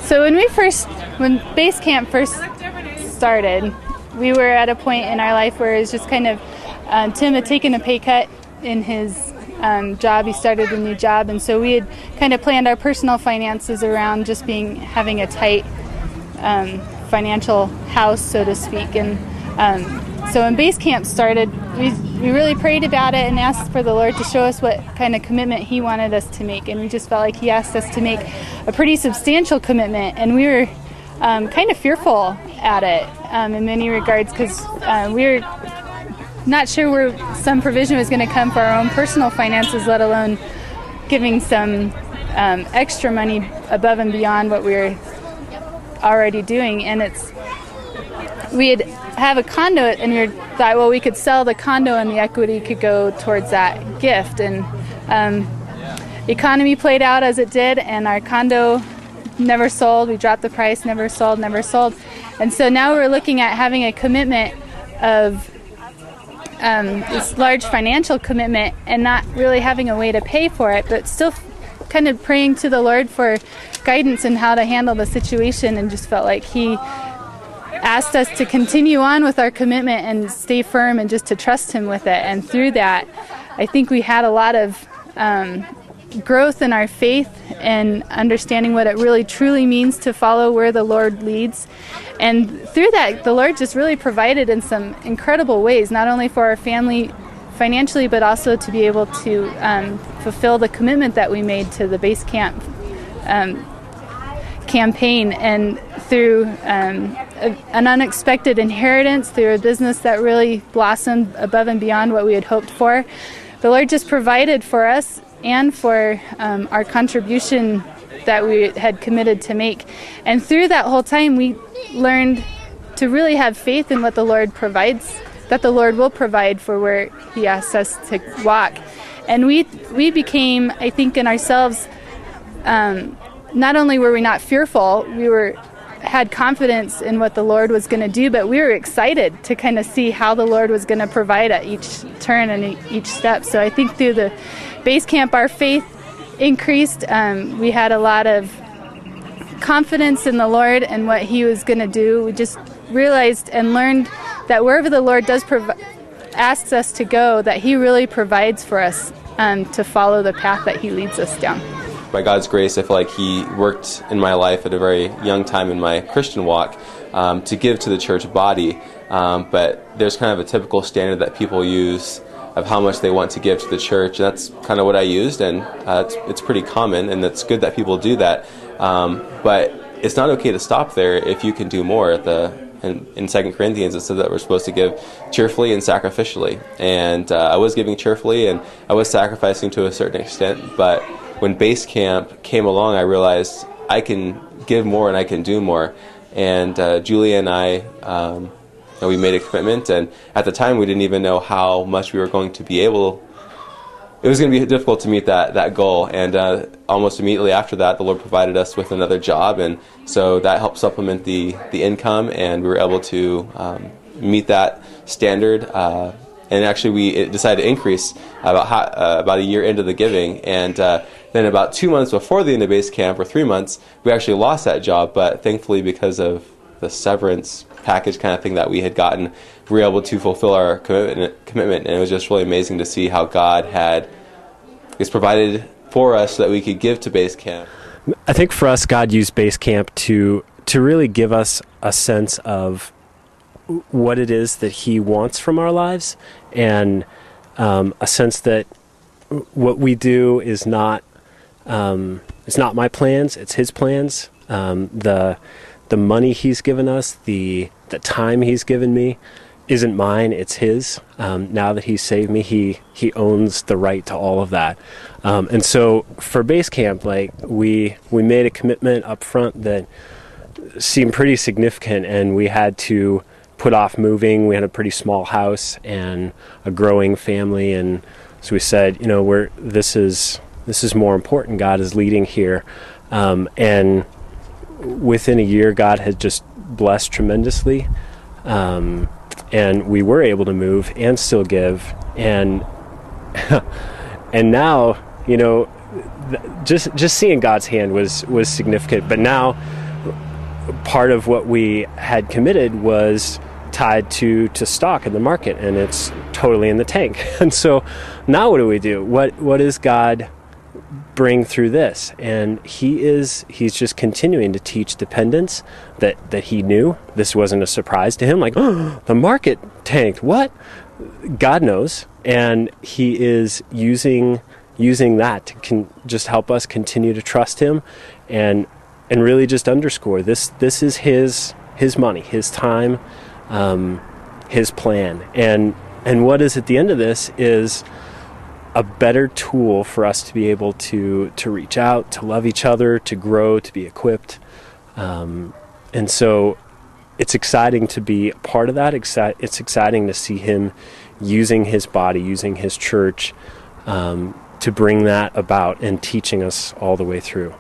So when BaseCamp first started, we were at a point in our life where it was just kind of, Tim had taken a pay cut in his job. He started a new job, and so we had kind of planned our personal finances around just having a tight financial house, so to speak. And so when BaseCamp started, we really prayed about it and asked for the Lord to show us what kind of commitment He wanted us to make. And we just felt like He asked us to make a pretty substantial commitment, and we were kind of fearful at it in many regards, because we were not sure where some provision was going to come for our own personal finances, let alone giving some extra money above and beyond what we were already doing. And we have a condo, and we thought, well, we could sell the condo and the equity could go towards that gift. And the economy played out as it did, and our condo never sold. We dropped the price, never sold. And so now we're looking at having a commitment of this large financial commitment and not really having a way to pay for it, but still kind of praying to the Lord for guidance in how to handle the situation, and just felt like He asked us to continue on with our commitment and stay firm and just to trust Him with it. And through that, I think we had a lot of growth in our faith and understanding what it really truly means to follow where the Lord leads. And through that, the Lord just really provided in some incredible ways, not only for our family financially, but also to be able to fulfill the commitment that we made to the BaseCamp campaign, and through an unexpected inheritance, through a business that really blossomed above and beyond what we had hoped for. The Lord just provided for us and for our contribution that we had committed to make. And through that whole time, we learned to really have faith in what the Lord provides, that the Lord will provide for where He asks us to walk. And we became, I think, in ourselves, not only were we not fearful, had confidence in what the Lord was going to do, but we were excited to kind of see how the Lord was going to provide at each turn and each step. So I think through the BaseCamp, our faith increased. We had a lot of confidence in the Lord and what He was going to do. We just realized and learned that wherever the Lord asks us to go, that He really provides for us to follow the path that He leads us down. By God's grace, I feel like He worked in my life at a very young time in my Christian walk to give to the church body, but there's kind of a typical standard that people use of how much they want to give to the church, and that's kind of what I used, and it's pretty common, and it's good that people do that, but it's not okay to stop there if you can do more. In 2 Corinthians, it said that we're supposed to give cheerfully and sacrificially, and I was giving cheerfully, and I was sacrificing to a certain extent, but when BaseCamp came along, I realized I can give more and I can do more. And Julia and I, we made a commitment. And at the time, we didn't even know how much we were going to be able. It was going to be difficult to meet that goal. And almost immediately after that, the Lord provided us with another job. And so that helped supplement the income. And we were able to meet that standard. And actually, we decided to increase about a year into the giving. And then about 2 months before the end of BaseCamp, or 3 months, we actually lost that job. But thankfully, because of the severance package kind of thing that we had gotten, we were able to fulfill our commitment. And it was just really amazing to see how God had provided for us so that we could give to BaseCamp. I think for us, God used BaseCamp to really give us a sense of what it is that He wants from our lives, and a sense that what we do is not it's not my plans, it's His plans. The money He's given us, the time He's given me isn't mine, it's His. Now that He saved me, He owns the right to all of that. And so for BaseCamp, we made a commitment up front that seemed pretty significant, and we had to put off moving. We had a pretty small house and a growing family, and so we said, this is more important. God is leading here, and within a year, God had just blessed tremendously, and we were able to move and still give, and and now, just seeing God's hand was significant. But now part of what we had committed was tied to stock in the market, and it's totally in the tank. And so now what do? What does God bring through this? And he's just continuing to teach dependence that he knew. This wasn't a surprise to him, like, oh, the market tanked. What? God knows, and he is using that to just help us continue to trust him and really just underscore this is his money, his time, his plan. And what is at the end of this is a better tool for us to be able to reach out, to love each other, to grow, to be equipped. And so it's exciting to be a part of that. It's exciting to see him using his body, using his church, to bring that about and teaching us all the way through.